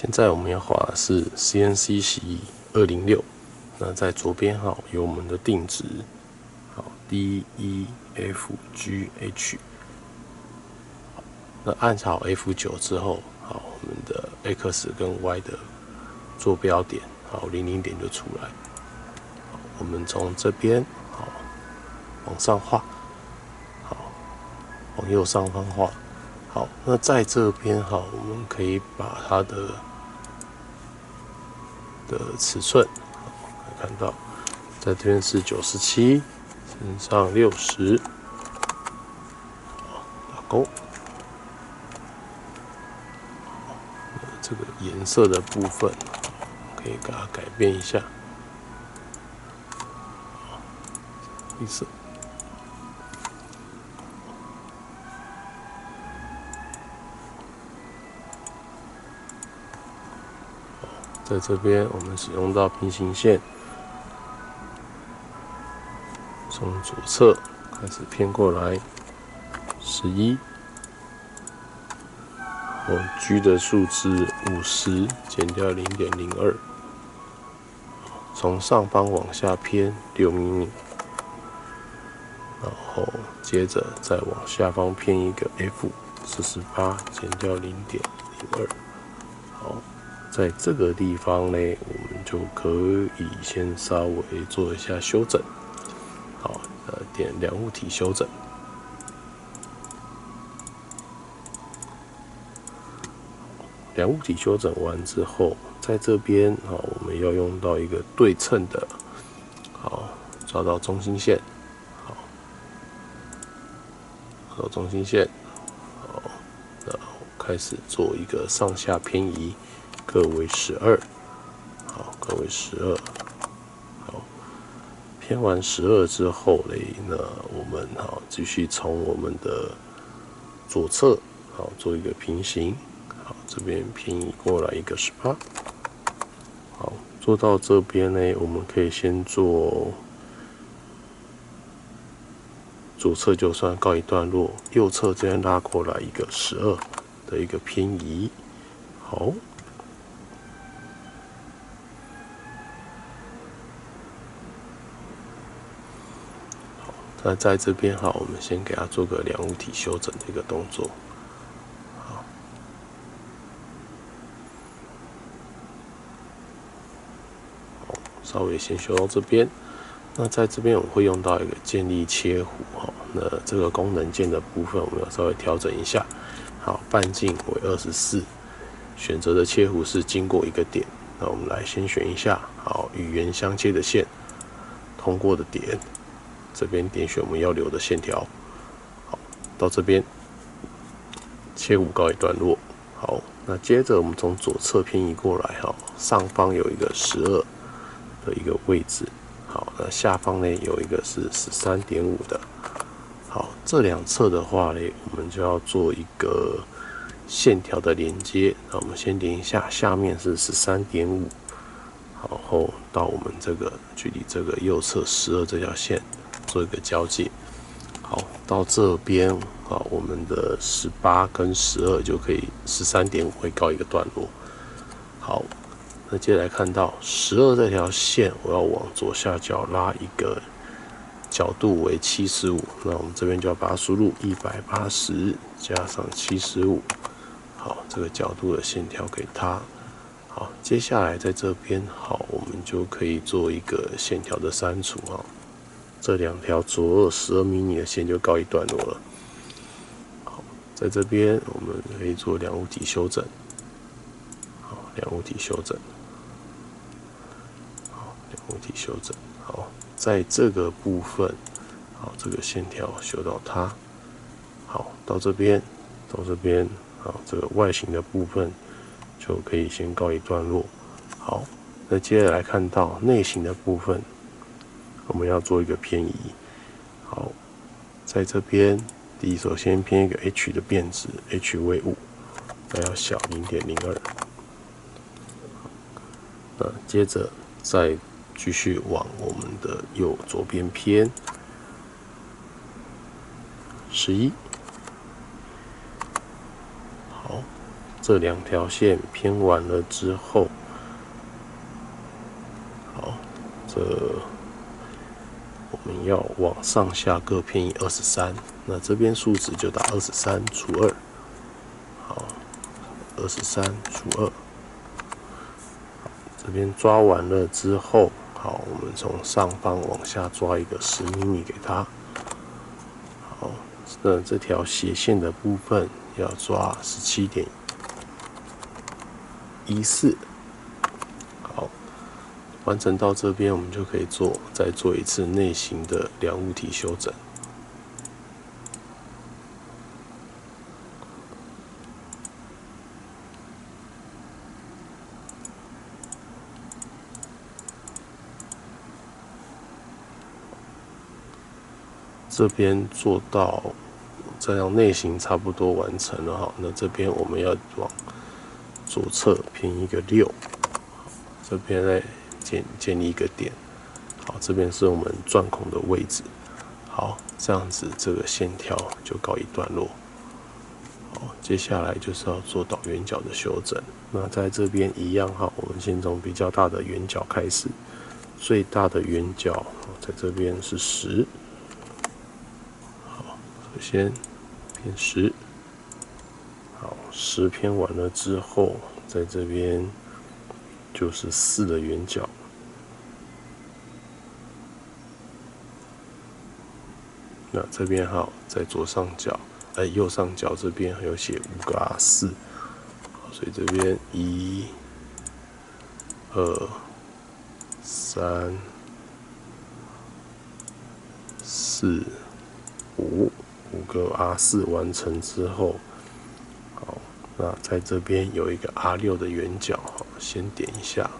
现在我们要画的是 CNC 洗衣206，那在左边有我们的定值，D E F G H， 那按好 F9 之后，我们的 X 跟 Y 的坐标点，00点就出来。我们从这边往上画，往右上方画。好，那在这边我们可以把它的尺寸看到，在这边是97乘上60，打勾。这个颜色的部分可以给它改变一下，绿色。在这边我们使用到平行线，从左侧开始偏过来11，G 的数字50减掉0.02，从上方往下偏6毫米，然后接着再往下方偏一个 F48减掉0.02。好，在这个地方呢，我们就可以先稍微做一下修整。好，点量物体修整。量物体修整完之后，在这边我们要用到一个对称的，抓到中心线，抓到中心线，那开始做一个上下偏移，各为12，各为12，偏完12之后呢，那我们继续从我们的左侧做一个平行。这边偏移过来一个18，做到这边呢，我们可以先做左侧就算告一段落，右侧这边拉过来一个12的一个偏移。好，那在这边我们先给它做个量物体修整的一个动作。稍微先修到这边，那在这边我们会用到一个建立切弧，那这个功能键的部分我们要稍微调整一下。好，半径为24，选择的切弧是经过一个点，那我们来先选一下，与圆相切的线通过的点，这边点选我们要留的线条。好，到这边切弧告一段落。好，那接着我们从左侧偏移过来，上方有一个12的一个位置，好，那下方呢有一个是13.5的，好，这两侧的话呢，我们就要做一个线条的连接。那我们先连一下，下面是13.5，然后到我们这个距离这个右侧12这条线做一个交界。好，到这边我们的18跟12就可以13.5会告一个段落。好。那接下来看到12这条线，我要往左下角拉一个角度为75，那我们这边就要把它输入180加上75，好，这个角度的线条给它。好，接下来在这边我们就可以做一个线条的删除这两条左右12毫米的线就告一段落了。好，在这边我们可以做量物体修整，量物体修整。物体修整，好，在这个部分，这个线条修到它，好，到这边，这个外形的部分就可以先告一段落。好，那接着来看到内形的部分，我们要做一个偏移。好，在这边，首先偏一个 h 的变值 ，h 为5，那要小0.02。接着再继续往我们的左边偏11，好，这2条线偏完了之后，好，这我们要往上下各偏移23，那这边数值就打23除2，好，23除2，这边抓完了之后，好，我们从上方往下抓一个10厘米给它，好，那这条斜线的部分要抓17.14，好，完成到这边，我们就可以再做一次内型的量物体修整。这边做到这样内型差不多完成了哈，那这边我们要往左侧偏一个6，这边呢建立一个点，好，这边是我们钻孔的位置，好，这样子这个线条就告一段落。好，接下来就是要做导圆角的修整，那在这边一样哈，我们先从比较大的圆角开始，最大的圆角在这边是10。首先偏10，好，10偏完了之后，在这边就是4的圆角，那这边好，在右上角这边还有写5个R4，所以这边1、2、3、4、5。5个R4完成之后，好，那在这边有一个R6的圆角，好，先点一下，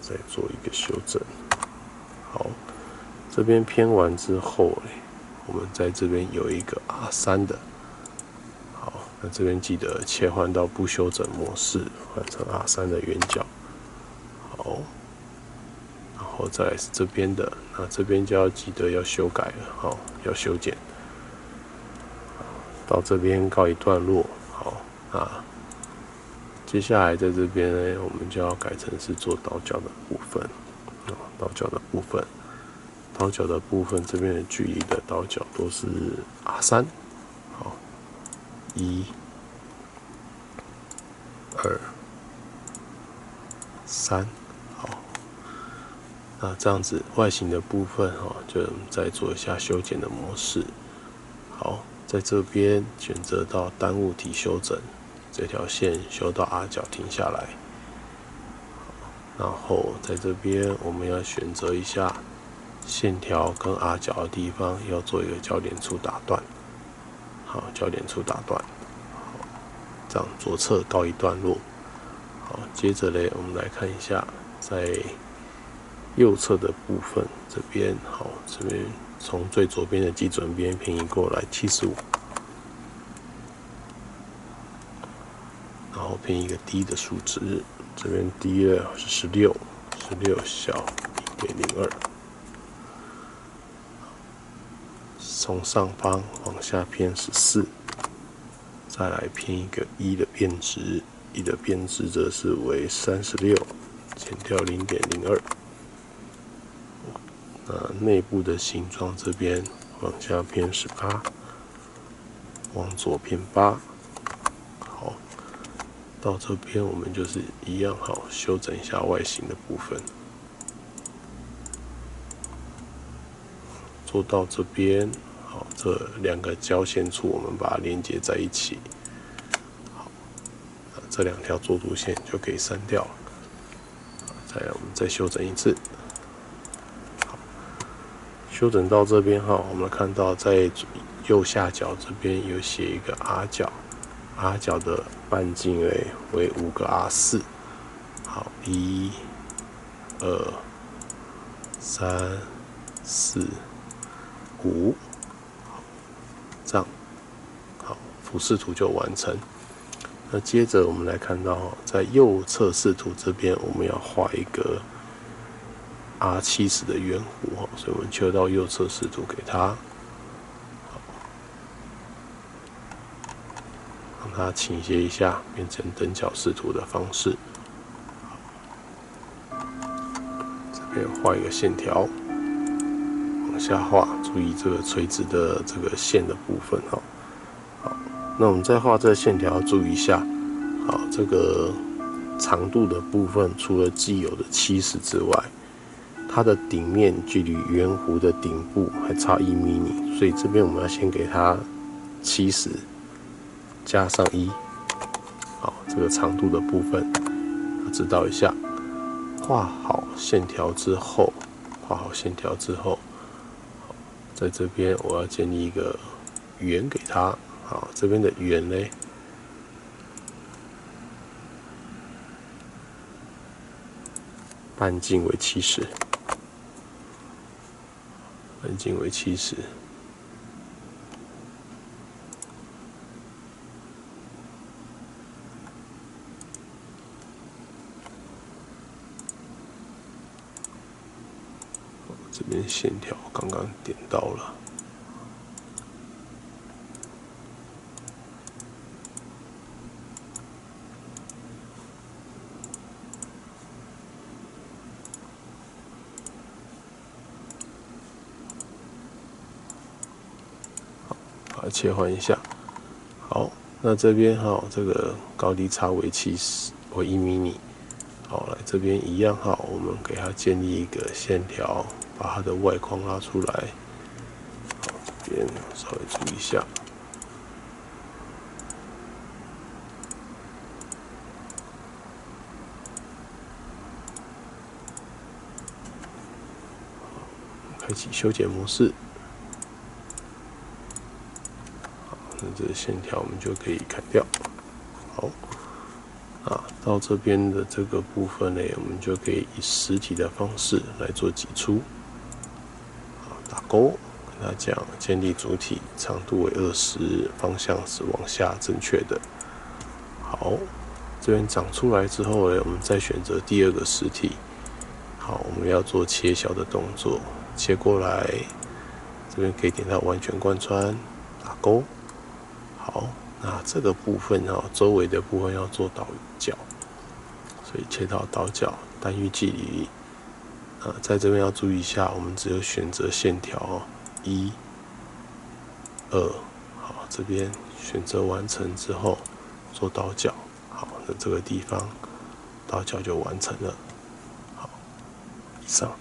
再做一个修正。好，这边偏完之后，我们在这边有一个R3的，好，那这边记得切换到不修整模式，换成R3的圆角。好，然后再来是这边的，那这边就要记得要修改了，好，要修剪。到这边告一段落，好，那接下来在这边呢，我们就要改成是做倒角的部分，倒角的部分这边的距离的倒角都是R3，好，1、2、3，好，那这样子外形的部分哈，就再做一下修剪的模式，好。在这边选择到单物体修整，这条线修到 R 角停下来，然后在这边我们要选择一下线条跟 R 角的地方要做一个交点处打断，好，交点处打断，好，这样左侧告一段落，好，接着呢，我们来看一下在右侧的部分这边，好，这边。从最左边的基准边偏移过来75，然后偏一个低的数值，这边低了是16小 1.02， 从上方往下偏14，再来偏一个1的变值，1的变值则是为36，减掉0.02。内部的形状这边往下偏18，往左偏8，好，到这边我们就是一样，好，修整一下外形的部分，做到这边，好，这2个交线处我们把它连接在一起，好，这2条作图线就可以删掉了，再来我们再修整一次。修整到这边哈，我们看到在右下角这边有写一个 R 角，R 角的半径为5个 R4， 好，1、2、3、4、5，这样，好，俯视图就完成。那接着我们来看到，在右侧视图这边，我们要画一个R70的圆弧，所以我们切到右侧视图给它。让它倾斜一下，变成等角视图的方式。这边画一个线条，往下画，注意这个垂直的这个线的部分哈。好，那我们再画这个线条，注意一下，好，这个长度的部分，除了既有的70之外，它的顶面距离圆弧的顶部还差1 mm， 所以这边我们要先给它70加上1，好，这个长度的部分要知道一下。画好线条之后，在这边我要建立一个圆给它。好，这边的圆呢，半径为70，半径为70。这边线条刚刚点到了，把它切换一下。好，那这边哈，这个高低差为1 mm。好，来这边一样哈，我们给它建立一个线条，把它的外框拉出来。好，这边稍微注意一下。开启修剪模式。好，那这个线条我们就可以砍掉。好。到这边的这个部分呢，我们就可以以实体的方式来做挤出。好，打勾，跟他讲建立主体，长度为20，方向是往下正确的。好，这边长出来之后呢，我们再选择第2个实体。好，我们要做切小的动作，切过来，这边可以点到完全贯穿，打勾。好，那这个部分周围的部分要做倒角。所以切到倒角，单一距离，在这边要注意一下，我们只有选择线条1、2，好，这边选择完成之后做倒角，好，那这个地方倒角就完成了。好，以上。